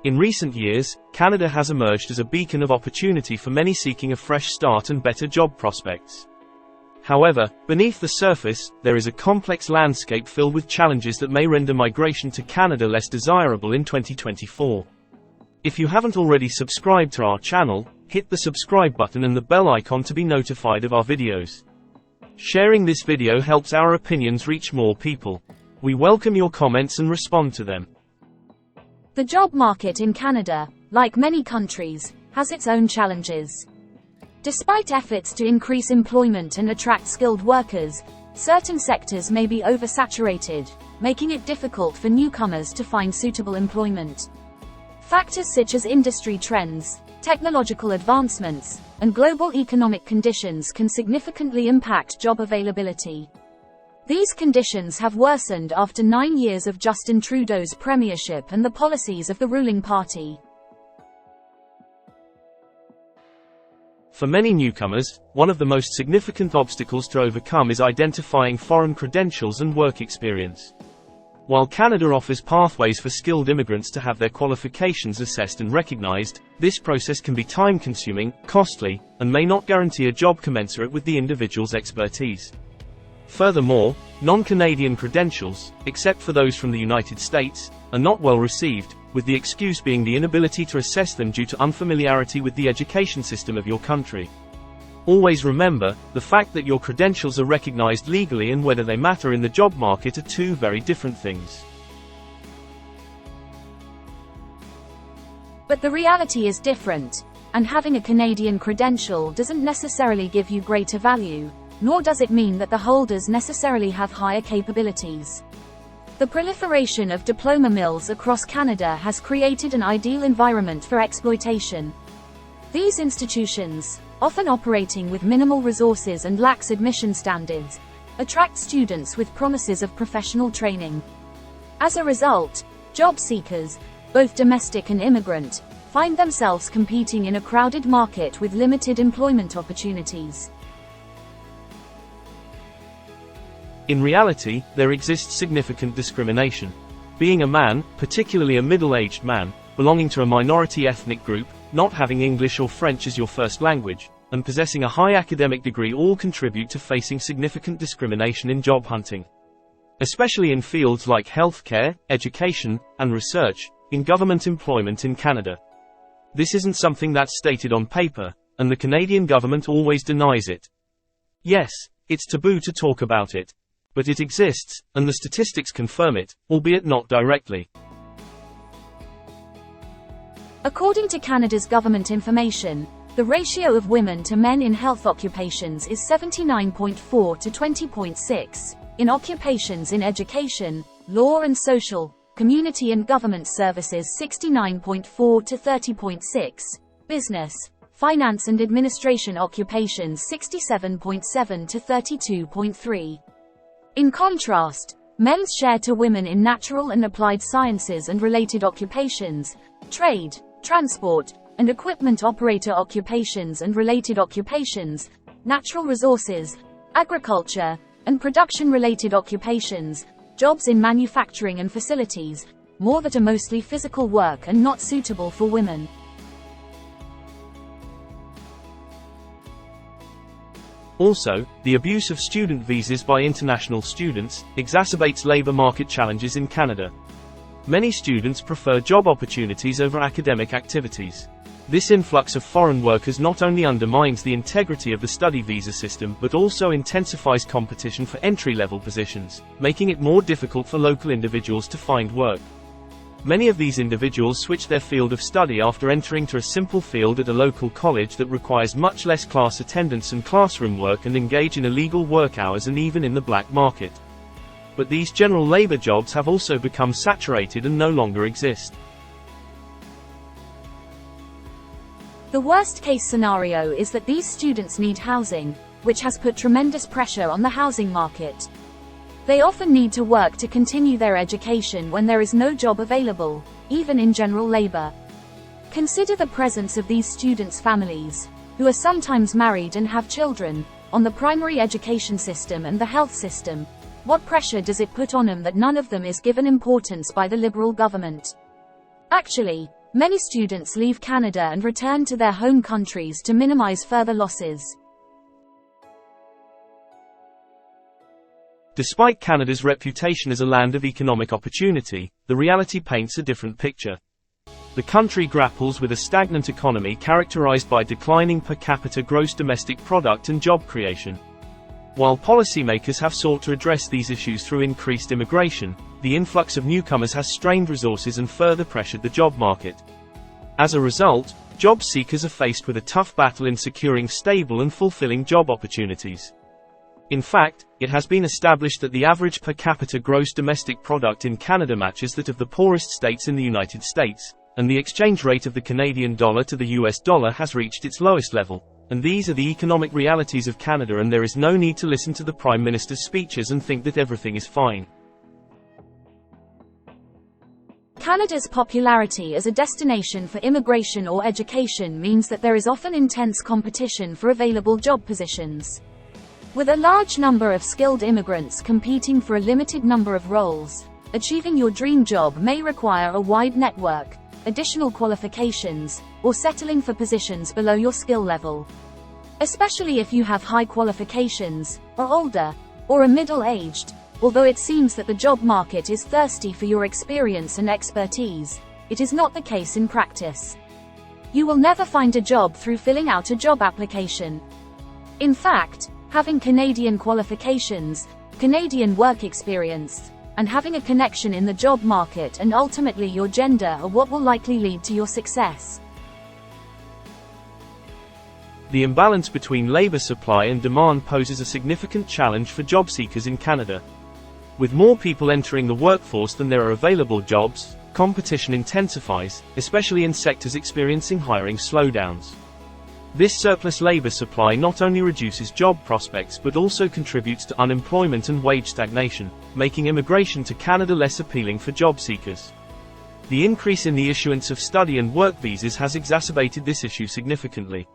In recent years, Canada has emerged as a beacon of opportunity for many seeking a fresh start and better job prospects. However, beneath the surface, there is a complex landscape filled with challenges that may render migration to Canada less desirable in 2024. If you haven't already subscribed to our channel, hit the subscribe button and the bell icon to be notified of our videos. Sharing this video helps our opinions reach more people. We welcome your comments and respond to them. The job market in Canada, like many countries, has its own challenges. Despite efforts to increase employment and attract skilled workers, certain sectors may be oversaturated, making it difficult for newcomers to find suitable employment. Factors such as industry trends, technological advancements, and global economic conditions can significantly impact job availability. These conditions have worsened after 9 years of Justin Trudeau's premiership and the policies of the ruling party. For many newcomers, one of the most significant obstacles to overcome is identifying foreign credentials and work experience. While Canada offers pathways for skilled immigrants to have their qualifications assessed and recognized, this process can be time-consuming, costly, and may not guarantee a job commensurate with the individual's expertise. Furthermore, non-Canadian credentials, except for those from the United States, are not well received, with the excuse being the inability to assess them due to unfamiliarity with the education system of your country. Always remember, the fact that your credentials are recognized legally and whether they matter in the job market are two very different things. But the reality is different, and having a Canadian credential doesn't necessarily give you greater value, nor does it mean that the holders necessarily have higher capabilities. The proliferation of diploma mills across Canada has created an ideal environment for exploitation. These institutions, often operating with minimal resources and lax admission standards, attract students with promises of professional training. As a result, job seekers, both domestic and immigrant, find themselves competing in a crowded market with limited employment opportunities. In reality, there exists significant discrimination. Being a man, particularly a middle-aged man, belonging to a minority ethnic group, not having English or French as your first language, and possessing a high academic degree all contribute to facing significant discrimination in job hunting. Especially in fields like healthcare, education, and research, in government employment in Canada. This isn't something that's stated on paper, and the Canadian government always denies it. Yes, it's taboo to talk about it. But it exists, and the statistics confirm it, albeit not directly. According to Canada's government information, the ratio of women to men in health occupations is 79.4 to 20.6, in occupations in education, law and social, community and government services 69.4 to 30.6, business, finance and administration occupations 67.7 to 32.3. In contrast, men's share to women in natural and applied sciences and related occupations, trade, transport, and equipment operator occupations and related occupations, natural resources, agriculture, and production-related occupations, jobs in manufacturing and facilities, more that are mostly physical work and not suitable for women. Also, the abuse of student visas by international students exacerbates labor market challenges in Canada. Many students prefer job opportunities over academic activities. This influx of foreign workers not only undermines the integrity of the study visa system but also intensifies competition for entry-level positions, making it more difficult for local individuals to find work. Many of these individuals switch their field of study after entering to a simple field at a local college that requires much less class attendance and classroom work and engage in illegal work hours and even in the black market. But these general labor jobs have also become saturated and no longer exist. The worst-case scenario is that these students need housing, which has put tremendous pressure on the housing market. They often need to work to continue their education when there is no job available, even in general labor. Consider the presence of these students' families, who are sometimes married and have children, on the primary education system and the health system. What pressure does it put on them that none of them is given importance by the Liberal government? Actually, Many students leave Canada and return to their home countries to minimize further losses. Despite Canada's reputation as a land of economic opportunity, the reality paints a different picture. The country grapples with a stagnant economy characterized by declining per capita gross domestic product and job creation. While policymakers have sought to address these issues through increased immigration, the influx of newcomers has strained resources and further pressured the job market. As a result, job seekers are faced with a tough battle in securing stable and fulfilling job opportunities. In fact, it has been established that the average per capita gross domestic product in Canada matches that of the poorest states in the United States, and the exchange rate of the Canadian dollar to the US dollar has reached its lowest level. And these are the economic realities of Canada, and there is no need to listen to the Prime Minister's speeches and think that everything is fine. Canada's popularity as a destination for immigration or education means that there is often intense competition for available job positions. With a large number of skilled immigrants competing for a limited number of roles, achieving your dream job may require a wide network, additional qualifications, or settling for positions below your skill level. Especially if you have high qualifications, are older, or are middle-aged. Although it seems that the job market is thirsty for your experience and expertise, it is not the case in practice. You will never find a job through filling out a job application. In fact, having Canadian qualifications, Canadian work experience, and having a connection in the job market and ultimately your gender are what will likely lead to your success. The imbalance between labor supply and demand poses a significant challenge for job seekers in Canada. With more people entering the workforce than there are available jobs, competition intensifies, especially in sectors experiencing hiring slowdowns. This surplus labor supply not only reduces job prospects but also contributes to unemployment and wage stagnation, making immigration to Canada less appealing for job seekers. The increase in the issuance of study and work visas has exacerbated this issue significantly.